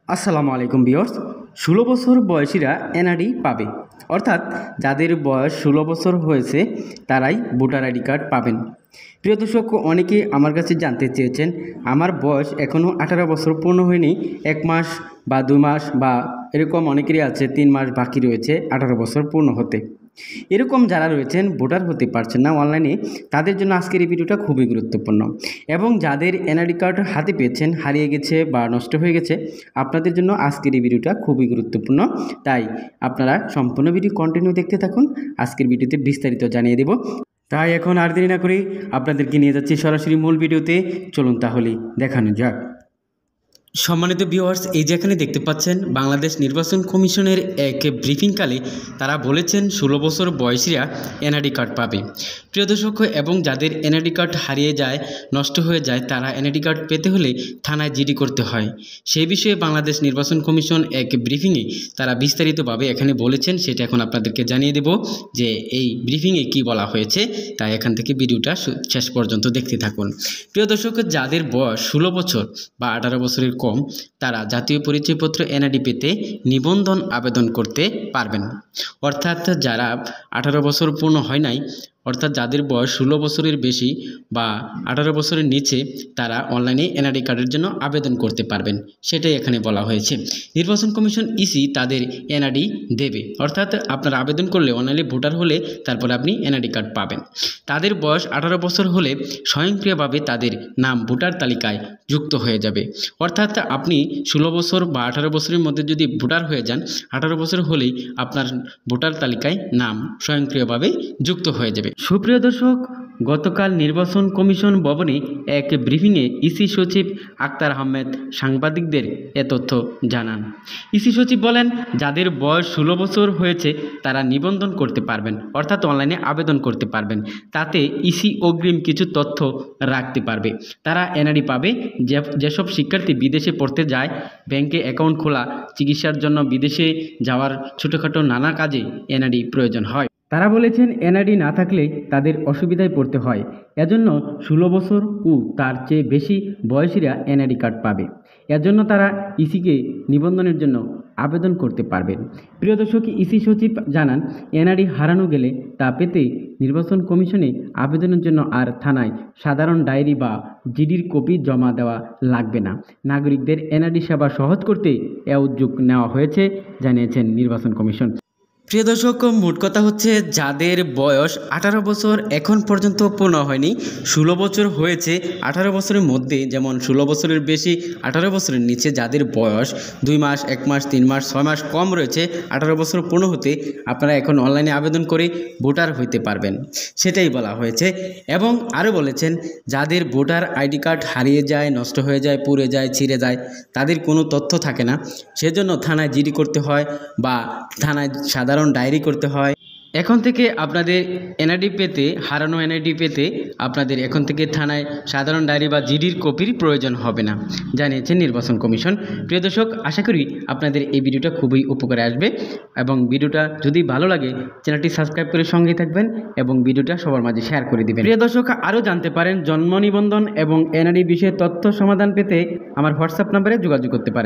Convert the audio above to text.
আসসালামু আলাইকুম ভিউয়ার্স। ১৬ বছর বয়সীরা এনআইডি পাবে, অর্থাৎ যাদের বয়স ১৬ বছর হয়েছে তারাই ভোটার আইডি কার্ড পাবেন। প্রিয় দর্শক, অনেকে আমার কাছে জানতে চেয়েছেন আমার বয়স এখনও ১৮ বছর পূর্ণ হয়নি, ১ মাস বা ২ মাস বা এরকম অনেকেরই আছে ৩ মাস বাকি রয়েছে ১৮ বছর পূর্ণ হতে। এরকম যারা রয়েছেন ভোটার হতে পারছেন না অনলাইনে, তাদের জন্য আজকের এই ভিডিওটা খুবই গুরুত্বপূর্ণ। এবং যাদের এনআইডি কার্ড হাতে পেয়েছেন, হারিয়ে গেছে বা নষ্ট হয়ে গেছে, আপনাদের জন্য আজকের এই ভিডিওটা খুবই গুরুত্বপূর্ণ। তাই আপনারা সম্পূর্ণ ভিডিও কন্টিনিউ দেখতে থাকুন, আজকের ভিডিওতে বিস্তারিত জানিয়ে দেব। তাই এখন আর দেরি না করে আপনাদেরকে নিয়ে যাচ্ছি সরাসরি মূল ভিডিওতে। চলুন তাহলে দেখানো যাক। সম্মানিত ভিউয়ার্স, এই যে এখানে দেখতে পাচ্ছেন বাংলাদেশ নির্বাচন কমিশনের এক ব্রিফিংকালে তারা বলেছেন ১৬ বছর বয়সীরা এনআইডি কার্ড পাবে। প্রিয় দর্শক, এবং যাদের এনআইডি কার্ড হারিয়ে যায়, নষ্ট হয়ে যায়, তারা এনআইডি কার্ড পেতে হলে থানায় জিডি করতে হয়। সেই বিষয়ে বাংলাদেশ নির্বাচন কমিশন এক ব্রিফিংয়ে তারা বিস্তারিতভাবে এখানে বলেছেন, সেটা এখন আপনাদেরকে জানিয়ে দেব যে এই ব্রিফিংয়ে কি বলা হয়েছে। তাই এখান থেকে ভিডিওটা শেষ পর্যন্ত দেখতে থাকুন। প্রিয় দর্শক, যাদের বয়স ১৬ বছর বা ১৮ বছরের কম, তারা জাতীয় পরিচয়পত্র এনআইডি পেতে নিবন্ধন আবেদন করতে পারবেন। অর্থাৎ যারা ১৮ বছর পূর্ণ হয় নাই, অর্থাৎ যাদের বয়স ১৬ বছরের বেশি বা ১৮ বছরের নিচে, তারা অনলাইনে এনআইডি কার্ডের জন্য আবেদন করতে পারবেন, সেটাই এখানে বলা হয়েছে। নির্বাচন কমিশন ইসি তাদের এনআইডি দেবে, অর্থাৎ আপনারা আবেদন করলে অনলাইনে ভোটার হলে তারপরে আপনি এনআইডি কার্ড পাবেন। তাদের বয়স ১৮ বছর হলে স্বয়ংক্রিয়ভাবে তাদের নাম ভোটার তালিকায় যুক্ত হয়ে যাবে। অর্থাৎ আপনি ১৬ বছর বা ১৮ বছরের মধ্যে যদি ভোটার হয়ে যান, ১৮ বছর হলেই আপনার ভোটার তালিকায় নাম স্বয়ংক্রিয়ভাবে যুক্ত হয়ে যাবে। সুপ্রিয় দর্শক, গতকাল নির্বাচন কমিশন ভবনে এক ব্রিফিংয়ে ইসি সচিব আক্তার আহমেদ সাংবাদিকদের এ তথ্য জানান। ইসি সচিব বলেন, যাদের বয়স ১৬ বছর হয়েছে তারা নিবন্ধন করতে পারবেন, অর্থাৎ অনলাইনে আবেদন করতে পারবেন। তাতে ইসি অগ্রিম কিছু তথ্য রাখতে পারবে। তারা এনআইডি পাবে। যেসব শিক্ষার্থী বিদেশে পড়তে যায়, ব্যাংকে অ্যাকাউন্ট খোলা, চিকিৎসার জন্য বিদেশে যাওয়ার ছোটোখাটো নানা কাজে এনআইডি প্রয়োজন হয়। তারা বলেছেন এনআইডি না থাকলে তাদের অসুবিধায় পড়তে হয়, এজন্য ১৬ বছর ও তার চেয়ে বেশি বয়সীরা এনআইডি কার্ড পাবে। এজন্য তারা ইসিকে নিবন্ধনের জন্য আবেদন করতে পারবেন। প্রিয় দর্শক, ইসি সচিব জানান, এনআইডি হারানো গেলে তা পেতে নির্বাচন কমিশনে আবেদনের জন্য আর থানায় সাধারণ ডায়েরি বা জিডির কপি জমা দেওয়া লাগবে না। নাগরিকদের এনআইডি সেবা সহজ করতে এ উদ্যোগ নেওয়া হয়েছে, জানিয়েছেন নির্বাচন কমিশন। প্রিয় দর্শক, মোট কথা হচ্ছে যাদের বয়স ১৮ বছর এখন পর্যন্ত পূর্ণ হয়নি, ১৬ বছর হয়েছে, ১৮ বছরের মধ্যে, যেমন ১৬ বছরের বেশি, ১৮ বছরের নিচে যাদের বয়স ২ মাস, ১ মাস, ৩ মাস, ৬ মাস কম রয়েছে ১৮ বছর পূর্ণ হতে, আপনারা এখন অনলাইনে আবেদন করে ভোটার হইতে পারবেন, সেটাই বলা হয়েছে। এবং আরও বলেছেন, যাদের ভোটার আইডি কার্ড হারিয়ে যায়, নষ্ট হয়ে যায়, পুড়ে যায়, ছিঁড়ে যায়, তাদের কোনো তথ্য থাকে না, সেজন্য থানায় জিডি করতে হয় বা থানায় সাধারণ ডায়েরি করতে হয়। এখন থেকে আপনাদের এনআইডি পেতে, হারানো এনআইডি পেতে আপনাদের এখন থেকে থানায় সাধারণ ডায়েরি বা জিডির কপির প্রয়োজন হবে না, জানিয়েছেন নির্বাচন কমিশন। প্রিয় দর্শক, আশা করি আপনাদের এই ভিডিওটা খুবই উপকারে আসবে এবং ভিডিওটা যদি ভালো লাগে চ্যানেলটি সাবস্ক্রাইব করে সঙ্গে থাকবেন এবং ভিডিওটা সবার মাঝে শেয়ার করে দিবেন। প্রিয় দর্শক, আরও জানতে পারেন জন্ম নিবন্ধন এবং এনআইডি বিষয়ে তথ্য সমাধান পেতে আমার হোয়াটসঅ্যাপ নম্বরে যোগাযোগ করতে পারেন।